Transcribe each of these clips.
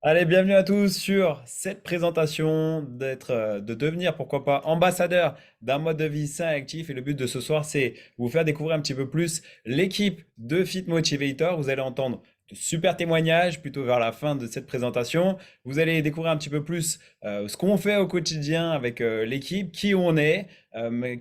Allez, bienvenue à tous sur cette présentation de devenir, pourquoi pas, ambassadeur d'un mode de vie sain et actif. Et le but de ce soir, c'est vous faire découvrir un petit peu plus l'équipe de Fit Motivator. Vous allez entendre de super témoignages plutôt vers la fin de cette présentation. Vous allez découvrir un petit peu plus ce qu'on fait au quotidien avec l'équipe, qui on est,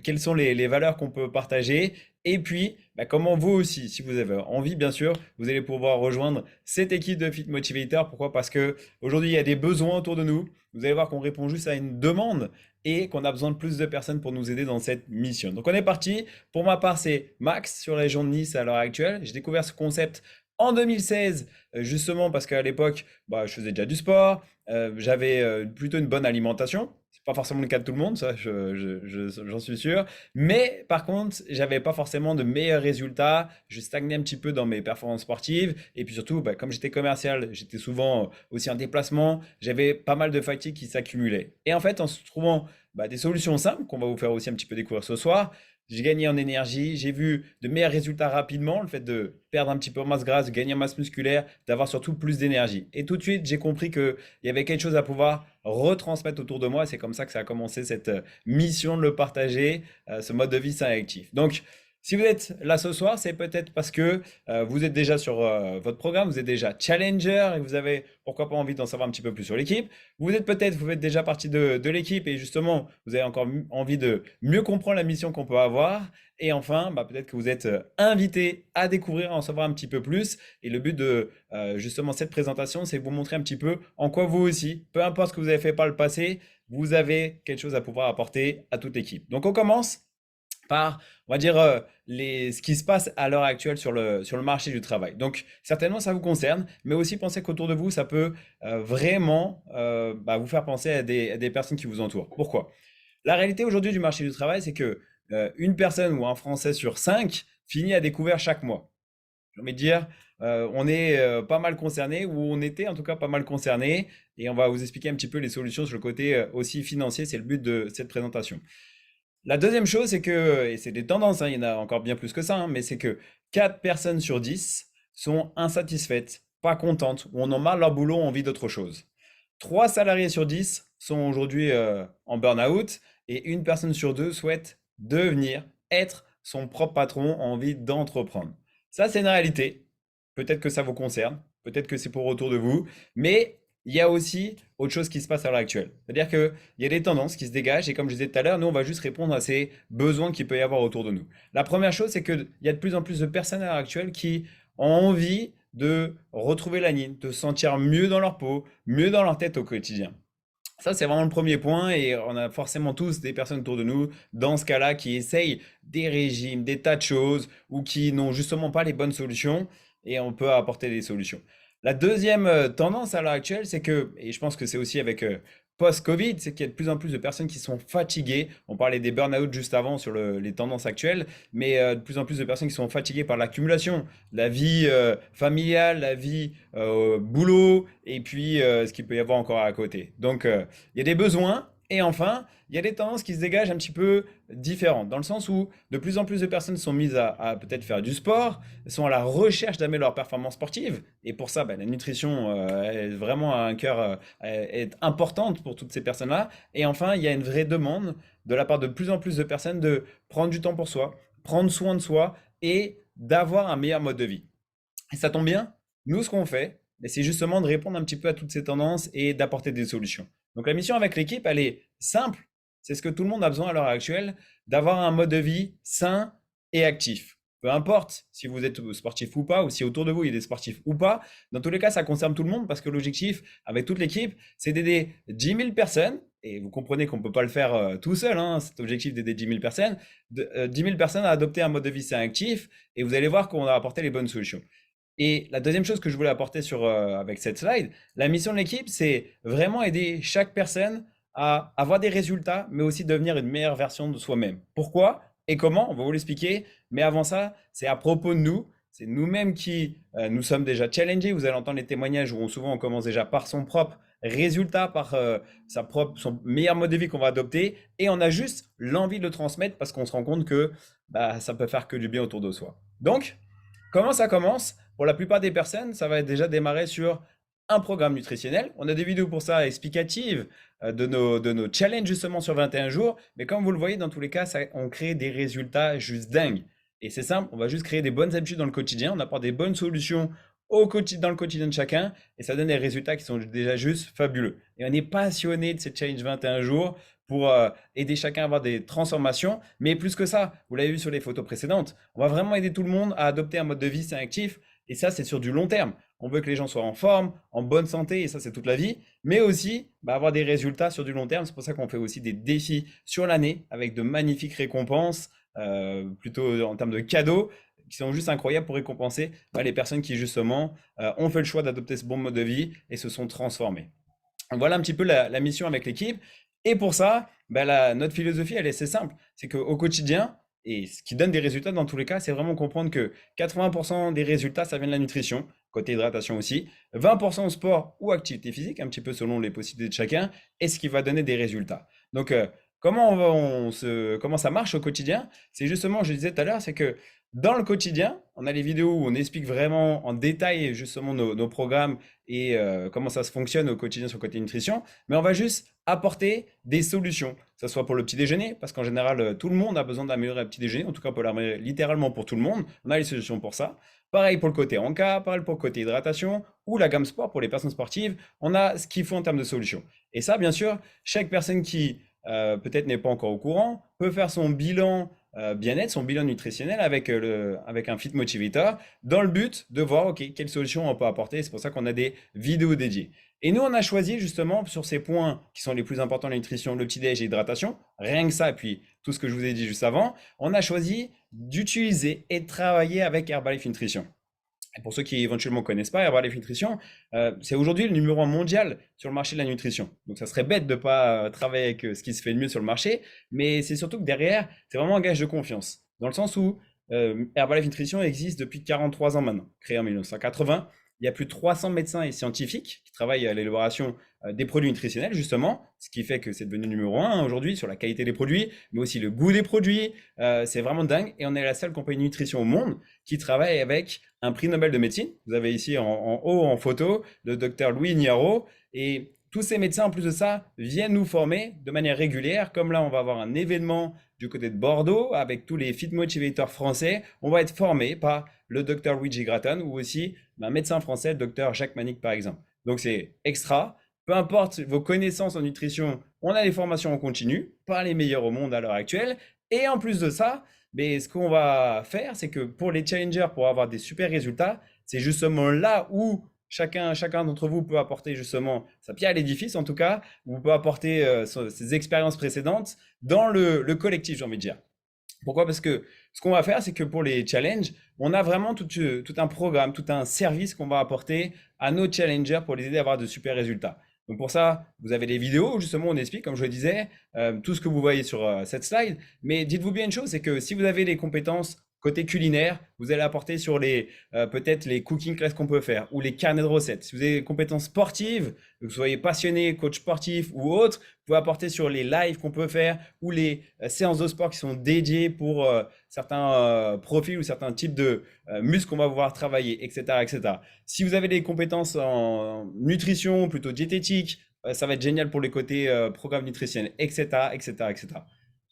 quelles sont les valeurs qu'on peut partager. Et puis, comment vous aussi, si vous avez envie, bien sûr, vous allez pouvoir rejoindre cette équipe de Fit Motivator. Pourquoi? Parce que aujourd'hui, il y a des besoins autour de nous. Vous allez voir qu'on répond juste à une demande et qu'on a besoin de plus de personnes pour nous aider dans cette mission. Donc, on est parti. Pour ma part, c'est Max sur la région de Nice à l'heure actuelle. J'ai découvert ce concept en 2016, justement parce qu'à l'époque, je faisais déjà du sport, j'avais plutôt une bonne alimentation. C'est pas forcément le cas de tout le monde, ça, j'en suis sûr. Mais par contre, j'avais pas forcément de meilleurs résultats. Je stagnais un petit peu dans mes performances sportives. Et puis surtout, comme j'étais commercial, j'étais souvent aussi en déplacement. J'avais pas mal de fatigue qui s'accumulait. Et en fait, en se trouvant des solutions simples qu'on va vous faire aussi un petit peu découvrir ce soir, j'ai gagné en énergie, j'ai vu de meilleurs résultats rapidement, le fait de perdre un petit peu en masse grasse, de gagner en masse musculaire, d'avoir surtout plus d'énergie. Et tout de suite, j'ai compris qu'il y avait quelque chose à pouvoir retransmettre autour de moi. C'est comme ça que ça a commencé cette mission de le partager, ce mode de vie sain et actif. Donc, si vous êtes là ce soir, c'est peut-être parce que vous êtes déjà sur votre programme, vous êtes déjà challenger et vous avez pourquoi pas envie d'en savoir un petit peu plus sur l'équipe. Vous faites déjà partie de l'équipe et justement, vous avez encore envie de mieux comprendre la mission qu'on peut avoir. Et enfin, peut-être que vous êtes invité à découvrir, à en savoir un petit peu plus. Et le but de justement cette présentation, c'est vous montrer un petit peu en quoi vous aussi, peu importe ce que vous avez fait par le passé, vous avez quelque chose à pouvoir apporter à toute l'équipe. Donc on commence par, on va dire, ce qui se passe à l'heure actuelle sur le marché du travail. Donc, certainement, ça vous concerne, mais aussi pensez qu'autour de vous, ça peut vraiment vous faire penser à des personnes qui vous entourent. Pourquoi? La réalité aujourd'hui du marché du travail, c'est que une personne ou un Français sur cinq finit à découvert chaque mois. J'ai envie de dire, on est pas mal concerné, ou on était en tout cas pas mal concerné, et on va vous expliquer un petit peu les solutions sur le côté aussi financier, c'est le but de cette présentation. La deuxième chose, c'est que, et c'est des tendances, hein, il y en a encore bien plus que ça, hein, mais c'est que 4 personnes sur 10 sont insatisfaites, pas contentes, ou en ont marre de leur boulot, ont envie d'autre chose. 3 salariés sur 10 sont aujourd'hui en burn-out, et une personne sur deux souhaite devenir, être son propre patron, a envie d'entreprendre. Ça, c'est une réalité. Peut-être que ça vous concerne, peut-être que c'est pour autour de vous, mais il y a aussi autre chose qui se passe à l'heure actuelle. C'est-à-dire qu'il y a des tendances qui se dégagent et comme je disais tout à l'heure, nous, on va juste répondre à ces besoins qu'il peut y avoir autour de nous. La première chose, c'est qu'il y a de plus en plus de personnes à l'heure actuelle qui ont envie de retrouver la ligne, de se sentir mieux dans leur peau, mieux dans leur tête au quotidien. Ça, c'est vraiment le premier point et on a forcément tous des personnes autour de nous, dans ce cas-là, qui essayent des régimes, des tas de choses ou qui n'ont justement pas les bonnes solutions et on peut apporter des solutions. La deuxième tendance à l'heure actuelle, c'est que, et je pense que c'est aussi avec post-Covid, c'est qu'il y a de plus en plus de personnes qui sont fatiguées. On parlait des burn-out juste avant sur les tendances actuelles, mais de plus en plus de personnes qui sont fatiguées par l'accumulation, la vie familiale, la vie boulot, et puis ce qu'il peut y avoir encore à côté. Donc, il y a des besoins, et enfin, il y a des tendances qui se dégagent un petit peu différentes, dans le sens où de plus en plus de personnes sont mises à peut-être faire du sport, sont à la recherche d'améliorer leur performance sportive, et pour ça, la nutrition est vraiment un cœur, est importante pour toutes ces personnes-là. Et enfin, il y a une vraie demande de la part de plus en plus de personnes de prendre du temps pour soi, prendre soin de soi, et d'avoir un meilleur mode de vie. Et ça tombe bien, nous, ce qu'on fait, c'est justement de répondre un petit peu à toutes ces tendances et d'apporter des solutions. Donc la mission avec l'équipe, elle est simple. C'est ce que tout le monde a besoin à l'heure actuelle, d'avoir un mode de vie sain et actif. Peu importe si vous êtes sportif ou pas, ou si autour de vous il y a des sportifs ou pas, dans tous les cas, ça concerne tout le monde parce que l'objectif avec toute l'équipe, c'est d'aider 10 000 personnes, et vous comprenez qu'on ne peut pas le faire tout seul, hein, cet objectif d'aider 10 000 personnes, 10 000 personnes à adopter un mode de vie sain et actif, et vous allez voir qu'on a apporté les bonnes solutions. Et la deuxième chose que je voulais apporter avec cette slide, la mission de l'équipe, c'est vraiment aider chaque personne à avoir des résultats, mais aussi devenir une meilleure version de soi-même. Pourquoi et comment? On va vous l'expliquer. Mais avant ça, c'est à propos de nous. C'est nous-mêmes qui nous sommes déjà challengés. Vous allez entendre les témoignages où souvent on commence déjà par son propre résultat, par son meilleur mode de vie qu'on va adopter. Et on a juste l'envie de le transmettre parce qu'on se rend compte que ça peut faire que du bien autour de soi. Donc, comment ça commence? Pour la plupart des personnes, ça va déjà démarrer sur un programme nutritionnel. On a des vidéos pour ça explicatives de nos challenges justement sur 21 jours. Mais comme vous le voyez, dans tous les cas, on crée des résultats juste dingues. Et c'est simple, on va juste créer des bonnes habitudes dans le quotidien, on apporte des bonnes solutions dans le quotidien de chacun, et ça donne des résultats qui sont déjà juste fabuleux. Et on est passionné de ces challenges 21 jours pour aider chacun à avoir des transformations, mais plus que ça, vous l'avez vu sur les photos précédentes, on va vraiment aider tout le monde à adopter un mode de vie sain et actif, et ça c'est sur du long terme. On veut que les gens soient en forme, en bonne santé, et ça c'est toute la vie, mais aussi avoir des résultats sur du long terme. C'est pour ça qu'on fait aussi des défis sur l'année avec de magnifiques récompenses, plutôt en termes de cadeaux, qui sont juste incroyables pour récompenser les personnes qui justement ont fait le choix d'adopter ce bon mode de vie et se sont transformées. Voilà un petit peu la mission avec l'équipe. Et pour ça, notre philosophie, elle est assez simple. C'est qu'au quotidien, et ce qui donne des résultats dans tous les cas, c'est vraiment comprendre que 80% des résultats, ça vient de la nutrition, côté hydratation aussi, 20% au sport ou activité physique, un petit peu selon les possibilités de chacun, et ce qui va donner des résultats. Donc, comment ça marche au quotidien? C'est justement, je disais tout à l'heure, c'est que dans le quotidien, on a les vidéos où on explique vraiment en détail justement nos programmes et comment ça se fonctionne au quotidien sur le côté nutrition, mais on va juste apporter des solutions, que ce soit pour le petit déjeuner, parce qu'en général, tout le monde a besoin d'améliorer le petit déjeuner, en tout cas, on peut l'améliorer littéralement pour tout le monde, on a les solutions pour ça. Pareil pour le côté encas, pareil pour le côté hydratation, ou la gamme sport pour les personnes sportives, on a ce qu'il faut en termes de solutions. Et ça, bien sûr, chaque personne qui peut-être n'est pas encore au courant, peut faire son bilan bien-être, son bilan nutritionnel avec un Fit Motivator dans le but de voir ok, quelles solutions on peut apporter. C'est pour ça qu'on a des vidéos dédiées. Et nous, on a choisi justement sur ces points qui sont les plus importants, la nutrition, le petit-déj et l'hydratation, rien que ça, et puis tout ce que je vous ai dit juste avant, on a choisi d'utiliser et de travailler avec Herbalife Nutrition. Et pour ceux qui éventuellement ne connaissent pas, Herbalife Nutrition, c'est aujourd'hui le numéro 1 mondial sur le marché de la nutrition. Donc ça serait bête de ne pas travailler avec ce qui se fait de mieux sur le marché, mais c'est surtout que derrière, c'est vraiment un gage de confiance. Dans le sens où Herbalife Nutrition existe depuis 43 ans maintenant, créé en 1980. Il y a plus de 300 médecins et scientifiques qui travaillent à l'élaboration des produits nutritionnels, justement, ce qui fait que c'est devenu numéro 1 aujourd'hui sur la qualité des produits, mais aussi le goût des produits. C'est vraiment dingue. Et on est la seule compagnie de nutrition au monde qui travaille avec un prix Nobel de médecine. Vous avez ici en haut en photo le docteur Louis Niaro. Et tous ces médecins, en plus de ça, viennent nous former de manière régulière. Comme là, on va avoir un événement du côté de Bordeaux avec tous les Fit Motivators français. On va être formés par le docteur Luigi Gratton ou aussi un médecin français, le docteur Jacques Manic, par exemple. Donc, c'est extra. Peu importe vos connaissances en nutrition, on a des formations en continu, pas les meilleures au monde à l'heure actuelle. Et en plus de ça, mais ce qu'on va faire, c'est que pour les challengers, pour avoir des super résultats, c'est justement là où chacun d'entre vous peut apporter justement sa pierre à l'édifice, en tout cas, vous pouvez apporter ses expériences précédentes dans le collectif, j'ai envie de dire. Pourquoi? Parce que ce qu'on va faire, c'est que pour les challenges, on a vraiment tout un programme, tout un service qu'on va apporter à nos challengers pour les aider à avoir de super résultats. Donc pour ça, vous avez des vidéos où justement on explique, comme je le disais, tout ce que vous voyez sur cette slide. Mais dites-vous bien une chose, c'est que si vous avez les compétences côté culinaire, vous allez apporter sur peut-être les cooking classes qu'on peut faire ou les carnets de recettes. Si vous avez des compétences sportives, que vous soyez passionné, coach sportif ou autre, vous pouvez apporter sur les lives qu'on peut faire ou les séances de sport qui sont dédiées pour certains profils ou certains types de muscles qu'on va pouvoir travailler, etc., etc. Si vous avez des compétences en nutrition, plutôt diététique, ça va être génial pour les côtés programme nutritionnel, etc., etc., etc.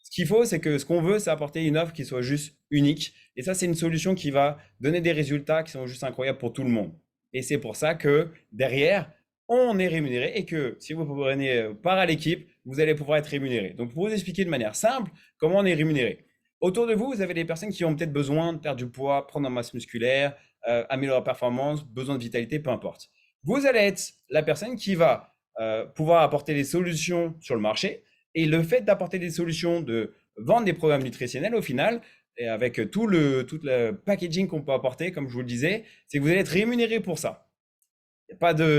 Ce qu'il faut, c'est que ce qu'on veut, c'est apporter une offre qui soit juste unique. Et ça, c'est une solution qui va donner des résultats qui sont juste incroyables pour tout le monde. Et c'est pour ça que derrière, on est rémunéré et que si vous prenez part à l'équipe, vous allez pouvoir être rémunéré. Donc, pour vous expliquer de manière simple comment on est rémunéré. Autour de vous, vous avez des personnes qui ont peut-être besoin de perdre du poids, prendre en masse musculaire, améliorer leur performance, besoin de vitalité, peu importe. Vous allez être la personne qui va pouvoir apporter des solutions sur le marché. Et le fait d'apporter des solutions, de vendre des programmes nutritionnels au final, et avec tout le packaging qu'on peut apporter, comme je vous le disais, c'est que vous allez être rémunéré pour ça. Il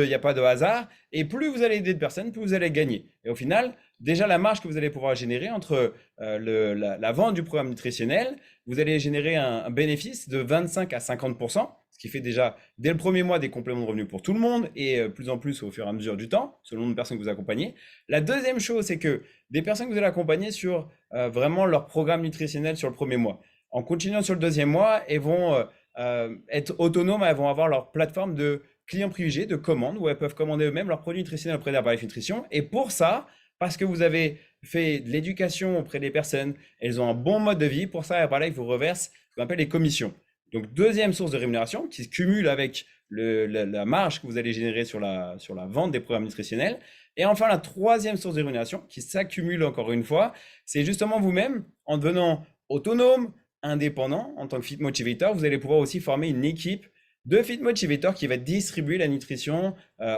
n'y a pas de hasard. Et plus vous allez aider de personnes, plus vous allez gagner. Et au final, déjà la marge que vous allez pouvoir générer entre la vente du programme nutritionnel, vous allez générer un bénéfice de 25 à 50%, ce qui fait déjà dès le premier mois des compléments de revenus pour tout le monde et plus en plus au fur et à mesure du temps, selon le nombre de personnes que vous accompagnez. La deuxième chose, c'est que des personnes que vous allez accompagner sur vraiment leur programme nutritionnel sur le premier mois. En continuant sur le deuxième mois, elles vont être autonomes, elles vont avoir leur plateforme de clients privilégiés de commande où elles peuvent commander eux-mêmes leurs produits nutritionnels auprès d'Herbalife Nutrition. Et pour ça, parce que vous avez fait de l'éducation auprès des personnes, elles ont un bon mode de vie, pour ça, Herbalife vous reverse ce qu'on appelle les commissions. Donc, deuxième source de rémunération qui se cumule avec la marge que vous allez générer sur la vente des programmes nutritionnels. Et enfin, la troisième source de rémunération qui s'accumule encore une fois, c'est justement vous-même, en devenant autonome, indépendant, en tant que Fit Motivator, vous allez pouvoir aussi former une équipe de Fit Motivator qui va distribuer la nutrition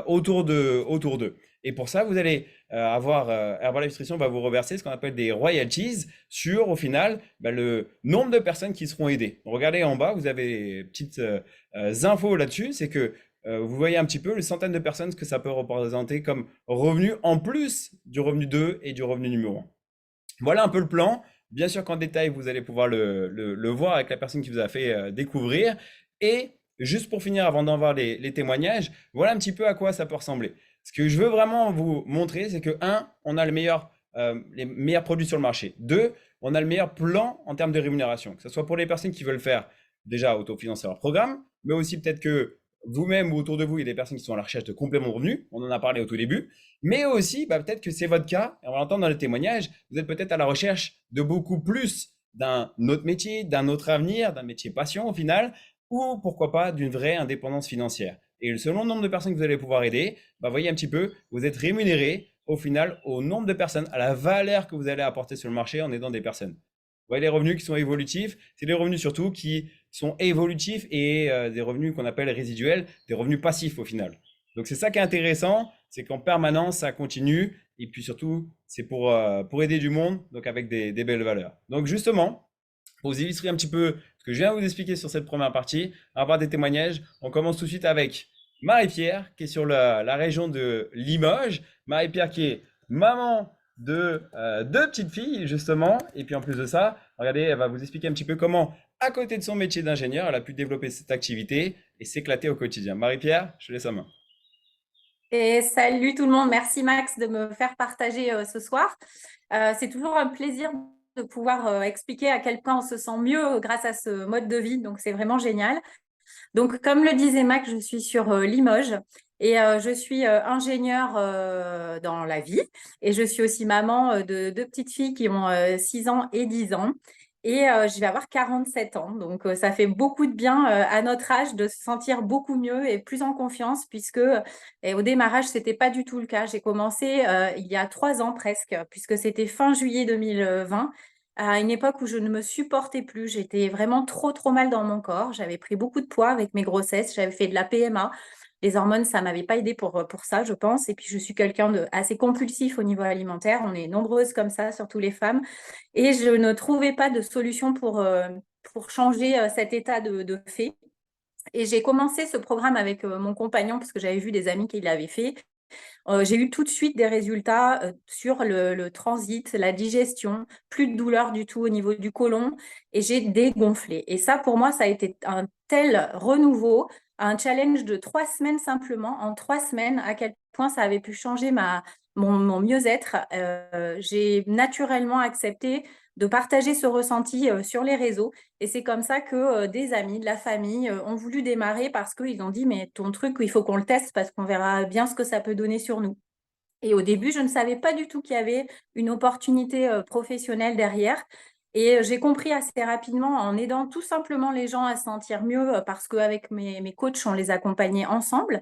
autour d'eux. Et pour ça, vous allez Herbalife Nutrition va vous reverser ce qu'on appelle des royalties sur, au final, le nombre de personnes qui seront aidées. Regardez en bas, vous avez des petites infos là-dessus. C'est que vous voyez un petit peu les centaines de personnes, ce que ça peut représenter comme revenu en plus du revenu 2 et du revenu numéro 1. Voilà un peu le plan. Bien sûr qu'en détail, vous allez pouvoir le voir avec la personne qui vous a fait découvrir. Et juste pour finir, avant d'en voir les témoignages, voilà un petit peu à quoi ça peut ressembler. Ce que je veux vraiment vous montrer, c'est que, un, on a les meilleurs produits sur le marché. Deux, on a le meilleur plan en termes de rémunération, que ce soit pour les personnes qui veulent faire déjà autofinancer leur programme, mais aussi peut-être que vous-même ou autour de vous, il y a des personnes qui sont à la recherche de compléments de revenus. On en a parlé au tout début. Mais aussi, peut-être que c'est votre cas, et on va l'entendre dans les témoignages, vous êtes peut-être à la recherche de beaucoup plus d'un autre métier, d'un autre avenir, d'un métier passion au final, ou pourquoi pas d'une vraie indépendance financière. Et selon le nombre de personnes que vous allez pouvoir aider, voyez un petit peu, vous êtes rémunéré au final au nombre de personnes, à la valeur que vous allez apporter sur le marché en aidant des personnes. Vous voyez les revenus qui sont évolutifs, c'est des revenus surtout qui sont évolutifs et des revenus qu'on appelle résiduels, des revenus passifs au final. Donc c'est ça qui est intéressant, c'est qu'en permanence ça continue et puis surtout c'est pour aider du monde, donc avec des belles valeurs. Donc justement, pour vous illustrer un petit peu ce que je viens de vous expliquer sur cette première partie, à part des témoignages, on commence tout de suite avec Marie-Pierre qui est sur la région de Limoges. Marie-Pierre qui est maman de deux petites filles justement. Et puis en plus de ça, regardez, elle va vous expliquer un petit peu comment, à côté de son métier d'ingénieur, elle a pu développer cette activité et s'éclater au quotidien. Marie-Pierre, je te laisse la main. Et salut tout le monde, merci Max de me faire partager ce soir. C'est toujours un plaisir de pouvoir expliquer à quel point on se sent mieux grâce à ce mode de vie, donc c'est vraiment génial. Donc comme le disait Max, je suis sur Limoges et je suis ingénieure dans la vie et je suis aussi maman de deux petites filles qui ont 6 ans et 10 ans. Et je vais avoir 47 ans, donc ça fait beaucoup de bien à notre âge de se sentir beaucoup mieux et plus en confiance, puisque au démarrage, c'était pas du tout le cas. J'ai commencé il y a 3 ans presque, puisque c'était fin juillet 2020, à une époque où je ne me supportais plus. J'étais vraiment trop mal dans mon corps. J'avais pris beaucoup de poids avec mes grossesses. J'avais fait de la PMA. Les hormones, ça m'avait pas aidé pour ça, je pense. Et puis, je suis quelqu'un de assez compulsif au niveau alimentaire. On est nombreuses comme ça, surtout les femmes. Et je ne trouvais pas de solution pour changer cet état de fait. Et j'ai commencé ce programme avec mon compagnon parce que j'avais vu des amis qui l'avaient fait. J'ai eu tout de suite des résultats sur le transit, la digestion, plus de douleur du tout au niveau du côlon et j'ai dégonflé. Et ça, pour moi, ça a été un tel renouveau, un challenge de 3 semaines simplement. En 3 semaines, à quel point ça avait pu changer mon mieux-être. J'ai naturellement accepté de partager ce ressenti sur les réseaux. Et c'est comme ça que des amis, de la famille ont voulu démarrer parce qu'ils ont dit, mais ton truc, il faut qu'on le teste parce qu'on verra bien ce que ça peut donner sur nous. Et au début, je ne savais pas du tout qu'il y avait une opportunité professionnelle derrière. Et j'ai compris assez rapidement en aidant tout simplement les gens à se sentir mieux parce qu'avec mes coachs, on les accompagnait ensemble.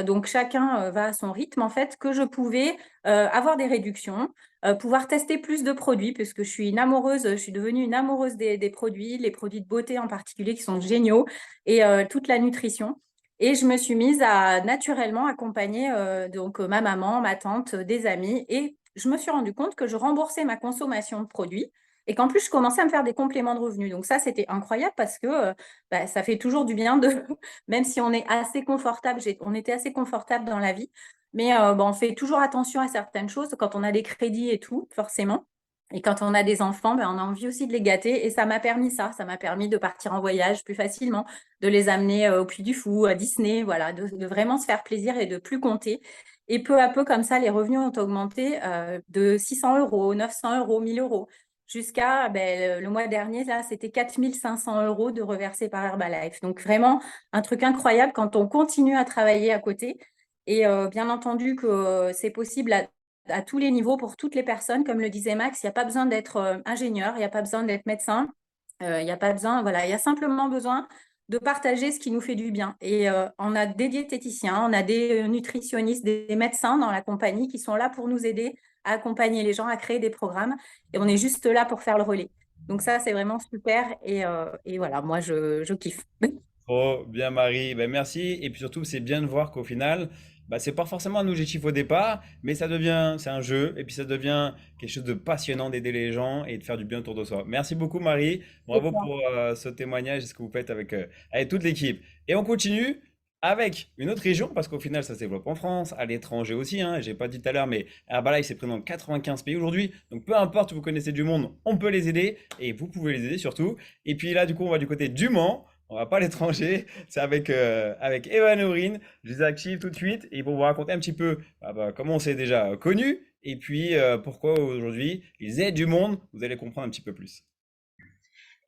Donc chacun va à son rythme en fait, que je pouvais avoir des réductions, pouvoir tester plus de produits puisque je suis une amoureuse, je suis devenue une amoureuse des produits, les produits de beauté en particulier qui sont géniaux et toute la nutrition. Et je me suis mise à naturellement accompagner ma maman, ma tante, des amis. Et je me suis rendu compte que je remboursais ma consommation de produits et qu'en plus, je commençais à me faire des compléments de revenus. Donc ça, c'était incroyable parce que ça fait toujours du bien de, même si on est assez confortable, on était assez confortable dans la vie, mais on fait toujours attention à certaines choses quand on a des crédits et tout, forcément. Et quand on a des enfants, on a envie aussi de les gâter. Et ça m'a permis ça. Ça m'a permis de partir en voyage plus facilement, de les amener au Puy du Fou, à Disney, voilà, de vraiment se faire plaisir et de plus compter. Et peu à peu, comme ça, les revenus ont augmenté de 600 euros, 900 euros, 1000 euros, jusqu'à le mois dernier, là, c'était 4 500 € de reversés par Herbalife. Donc vraiment un truc incroyable quand on continue à travailler à côté. Et bien entendu que c'est possible à tous les niveaux pour toutes les personnes. Comme le disait Max, il n'y a pas besoin d'être ingénieur, il n'y a pas besoin d'être médecin, il n'y a pas besoin, voilà, il y a simplement besoin de partager ce qui nous fait du bien. Et on a des diététiciens, on a des nutritionnistes, des médecins dans la compagnie qui sont là pour nous aider à accompagner les gens, à créer des programmes. Et on est juste là pour faire le relais. Donc ça, c'est vraiment super. Et voilà, moi, je kiffe. Trop bien, Marie. Ben, merci. Et puis surtout, c'est bien de voir qu'au final, c'est pas forcément un objectif au départ, mais ça devient, c'est un jeu, et puis ça devient quelque chose de passionnant d'aider les gens et de faire du bien autour de soi. Merci beaucoup, Marie. Bravo pour ce témoignage et ce que vous faites avec toute l'équipe. Et on continue avec une autre région, parce qu'au final, ça se développe en France, à l'étranger aussi, hein. J'ai pas dit tout à l'heure, mais Herbalife c'est présent dans 95 pays aujourd'hui. Donc peu importe où vous connaissez du monde, on peut les aider, et vous pouvez les aider surtout. Et puis là, du coup, on va du côté du Mans. On va pas à l'étranger, c'est avec Evan et Aurine. Je les active tout de suite et ils vont vous raconter un petit peu comment on s'est déjà connus et puis pourquoi aujourd'hui ils aident du monde. Vous allez comprendre un petit peu plus.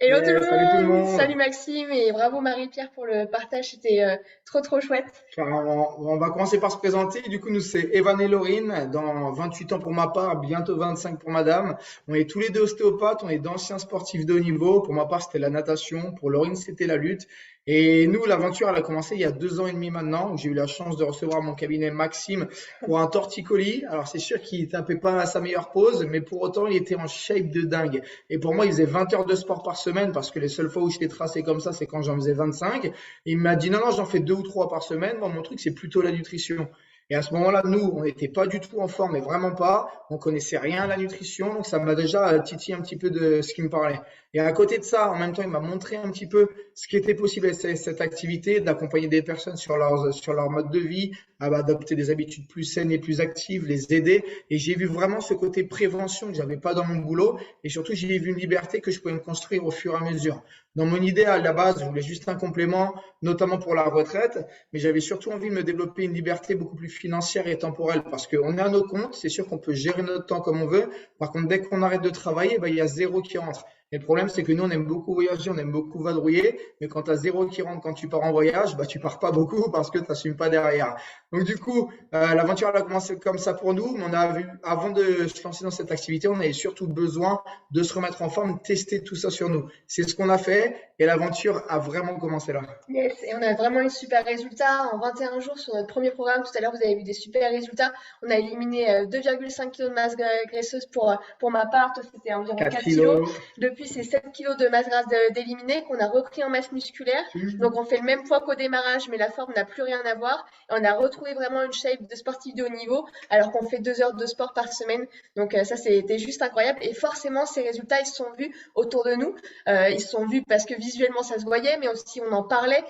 Hello tout Yeah, salut tout le le monde, monde. salut Maxime et bravo Marie-Pierre pour le partage, c'était trop chouette. Carrément. On va commencer par se présenter. Du coup, nous, c'est Evan et Laurine, dans 28 ans pour ma part, bientôt 25 pour madame. On est tous les deux ostéopathes, on est d'anciens sportifs de haut niveau. Pour ma part, c'était la natation. Pour Laurine, c'était la lutte. Et nous, l'aventure, elle a commencé il y a 2 ans et demi maintenant, où j'ai eu la chance de recevoir mon cabinet Maxime pour un torticolis. Alors, c'est sûr qu'il tapait pas à sa meilleure pose, mais pour autant, il était en shape de dingue. Et pour moi, il faisait 20 heures de sport par semaine, parce que les seules fois où je l'ai tracé comme ça, c'est quand j'en faisais 25. Et il m'a dit, non, non, j'en fais 2 ou 3 par semaine. Moi, mon truc, c'est plutôt la nutrition. Et à ce moment-là, nous, on n'était pas du tout en forme, mais vraiment pas. On connaissait rien à la nutrition, donc ça m'a déjà titillé un petit peu de ce qui me parlait. Et à côté de ça, en même temps, il m'a montré un petit peu ce qui était possible avec cette activité, d'accompagner des personnes sur leur mode de vie, à adopter des habitudes plus saines et plus actives, les aider. Et j'ai vu vraiment ce côté prévention que j'avais pas dans mon boulot. Et surtout, j'ai vu une liberté que je pouvais me construire au fur et à mesure. Dans mon idée, à la base, je voulais juste un complément, notamment pour la retraite, mais j'avais surtout envie de me développer une liberté beaucoup plus financière et temporelle, parce qu'on est à nos comptes, c'est sûr qu'on peut gérer notre temps comme on veut. Par contre, dès qu'on arrête de travailler, il y a zéro qui rentre. Et le problème, c'est que nous, on aime beaucoup voyager, on aime beaucoup vadrouiller, mais quand tu as zéro qui rentre quand tu pars en voyage, tu pars pas beaucoup parce que tu n'assumes pas derrière. Donc du coup, l'aventure elle a commencé comme ça pour nous, mais on a vu, avant de se lancer dans cette activité, on avait surtout besoin de se remettre en forme, tester tout ça sur nous. C'est ce qu'on a fait et l'aventure a vraiment commencé là. Yes, et on a vraiment eu super résultats. En 21 jours sur notre premier programme, tout à l'heure, vous avez vu des super résultats. On a éliminé 2,5 kg de masse graisseuse pour ma part. Toi, c'était environ 4 4 kg. kilos. Depuis, c'est 7 kg de masse grasse d'éliminer qu'on a repris en masse musculaire. Donc, on fait le même poids qu'au démarrage, mais la forme n'a plus rien à voir. Et on a retrouvé vraiment une shape de sportif de haut niveau, alors qu'on fait 2 heures de sport par semaine. Donc, ça, c'était juste incroyable. Et forcément, ces résultats, ils se sont vus autour de nous. Ils se sont vus parce que visuellement, ça se voyait, mais aussi, on en parlait.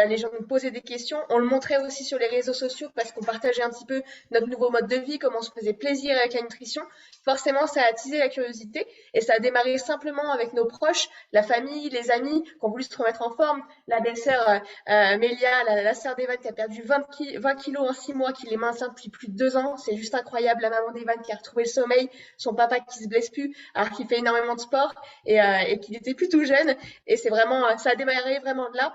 Les gens nous posaient des questions. On le montrait aussi sur les réseaux sociaux parce qu'on partageait un petit peu notre nouveau mode de vie, comment on se faisait plaisir avec la nutrition. Forcément, ça a attisé la curiosité et ça a démarré simplement avec nos proches, la famille, les amis qui ont voulu se remettre en forme. La belle-sœur Mélia, la sœur d'Evan qui a perdu 20 kilos en 6 mois, qui les maintient depuis plus de 2 ans. C'est juste incroyable. La maman d'Evan qui a retrouvé le sommeil, son papa qui se blesse plus alors qu'il fait énormément de sport et qu'il était plus tout jeune. Et c'est vraiment, ça a démarré vraiment de là.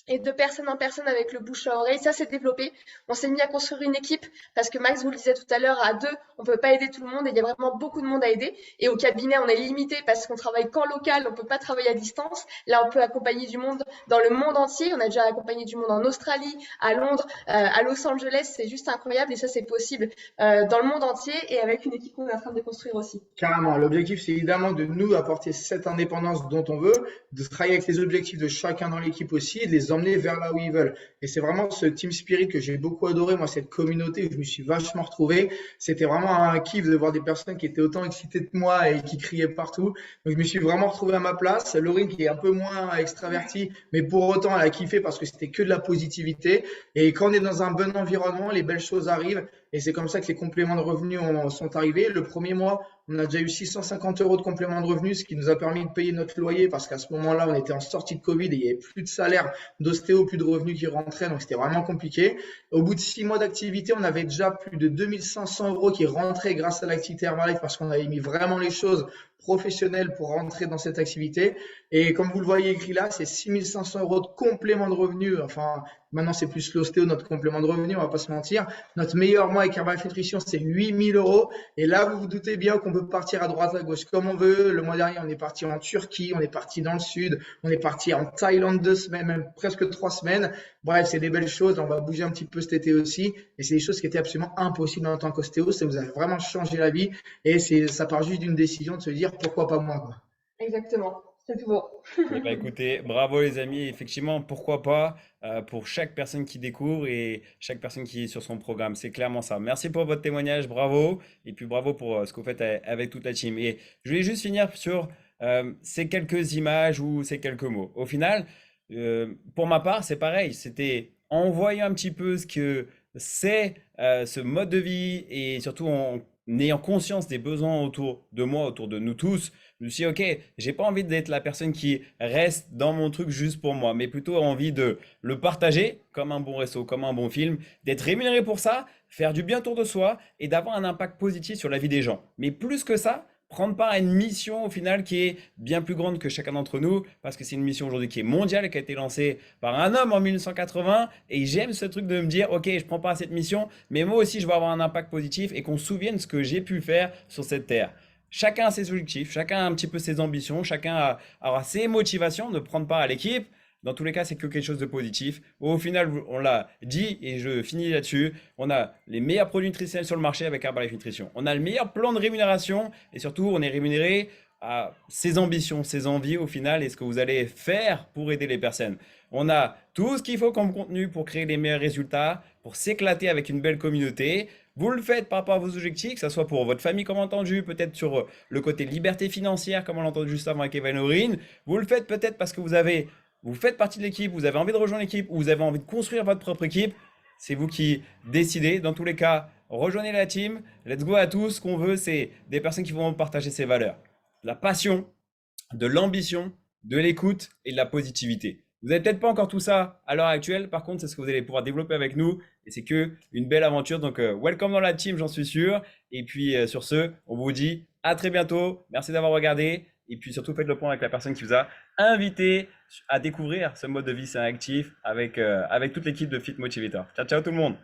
Et de personne en personne avec le bouche à oreille, ça s'est développé. On s'est mis à construire une équipe parce que Max vous le disait tout à l'heure, à deux, on peut pas aider tout le monde et il y a vraiment beaucoup de monde à aider. Et au cabinet, on est limité parce qu'on travaille qu'en local, on peut pas travailler à distance. Là, on peut accompagner du monde dans le monde entier. On a déjà accompagné du monde en Australie, à Londres, à Los Angeles. C'est juste incroyable et ça, c'est possible dans le monde entier et avec une équipe qu'on est en train de construire aussi. Carrément. L'objectif, c'est évidemment de nous apporter cette indépendance dont on veut, de travailler avec les objectifs de chacun dans l'équipe aussi, et de les emmener vers là où ils veulent. Et c'est vraiment ce team spirit que j'ai beaucoup adoré, moi, cette communauté où je me suis vachement retrouvé. C'était vraiment un kiff de voir des personnes qui étaient autant excitées que moi et qui criaient partout. Donc, je me suis vraiment retrouvé à ma place. Laurine, qui est un peu moins extravertie, mais pour autant, elle a kiffé parce que c'était que de la positivité. Et quand on est dans un bon environnement, les belles choses arrivent. Et c'est comme ça que les compléments de revenus sont arrivés. Le premier mois, on a déjà eu 650 € de compléments de revenus, ce qui nous a permis de payer notre loyer parce qu'à ce moment-là, on était en sortie de Covid et il n'y avait plus de salaire d'ostéo, plus de revenus qui rentraient, donc c'était vraiment compliqué. Au bout de 6 mois d'activité, on avait déjà plus de 2500 € qui rentraient grâce à l'activité Herbalife parce qu'on avait mis vraiment les choses professionnel pour rentrer dans cette activité. Et comme vous le voyez écrit là, c'est 6 500 euros de complément de revenus. Enfin, maintenant, c'est plus l'ostéo, notre complément de revenus, on va pas se mentir. Notre meilleur mois avec Herbalife Nutrition, c'est 8 000 euros. Et là, vous vous doutez bien qu'on peut partir à droite, à gauche comme on veut. Le mois dernier, on est parti en Turquie, on est parti dans le sud, on est parti en Thaïlande 2 semaines, même presque 3 semaines. Bref, c'est des belles choses. On va bouger un petit peu cet été aussi. Et c'est des choses qui étaient absolument impossibles en tant qu'ostéo. Ça vous a vraiment changé la vie. Et ça part juste d'une décision de se dire pourquoi pas moi, quoi. Exactement, c'est tout beau. Eh ben, écoutez, bravo les amis. Effectivement, pourquoi pas pour chaque personne qui découvre et chaque personne qui est sur son programme. C'est clairement ça. Merci pour votre témoignage, bravo. Et puis bravo pour ce que vous faites avec toute la team. Et je voulais juste finir sur ces quelques images ou ces quelques mots. Au final, pour ma part, c'est pareil. C'était en voyant un petit peu ce que c'est ce mode de vie et surtout en ayant conscience des besoins autour de moi, autour de nous tous. Je me suis dit, ok, j'ai pas envie d'être la personne qui reste dans mon truc juste pour moi, mais plutôt envie de le partager comme un bon resto, comme un bon film, d'être rémunéré pour ça, faire du bien autour de soi et d'avoir un impact positif sur la vie des gens. Mais plus que ça, prendre part à une mission au final qui est bien plus grande que chacun d'entre nous, parce que c'est une mission aujourd'hui qui est mondiale, qui a été lancée par un homme en 1980, et j'aime ce truc de me dire, ok, je prends part à cette mission, mais moi aussi je vais avoir un impact positif et qu'on se souvienne de ce que j'ai pu faire sur cette terre. Chacun a ses objectifs, chacun a un petit peu ses ambitions, chacun aura ses motivations de prendre part à l'équipe. Dans tous les cas, c'est que quelque chose de positif. Au final, on l'a dit et je finis là-dessus. On a les meilleurs produits nutritionnels sur le marché avec Herbalife Nutrition. On a le meilleur plan de rémunération et surtout, on est rémunéré à ses ambitions, ses envies au final et ce que vous allez faire pour aider les personnes. On a tout ce qu'il faut comme contenu pour créer les meilleurs résultats, pour s'éclater avec une belle communauté. Vous le faites par rapport à vos objectifs, que ce soit pour votre famille comme entendu, peut-être sur le côté liberté financière comme on l'a entendu juste avant avec Evan Orine. Vous le faites peut-être parce que vous faites partie de l'équipe, vous avez envie de rejoindre l'équipe ou vous avez envie de construire votre propre équipe. C'est vous qui décidez. Dans tous les cas, rejoignez la team. Let's go à tous. Ce qu'on veut, c'est des personnes qui vont partager ces valeurs. De la passion, de l'ambition, de l'écoute et de la positivité. Vous n'avez peut-être pas encore tout ça à l'heure actuelle. Par contre, c'est ce que vous allez pouvoir développer avec nous. Et c'est que une belle aventure. Donc, welcome dans la team, j'en suis sûr. Et puis, sur ce, on vous dit à très bientôt. Merci d'avoir regardé. Et puis surtout, faites le point avec la personne qui vous a invité à découvrir ce mode de vie sain actif avec toute l'équipe de Fit Motivator. Ciao, ciao tout le monde.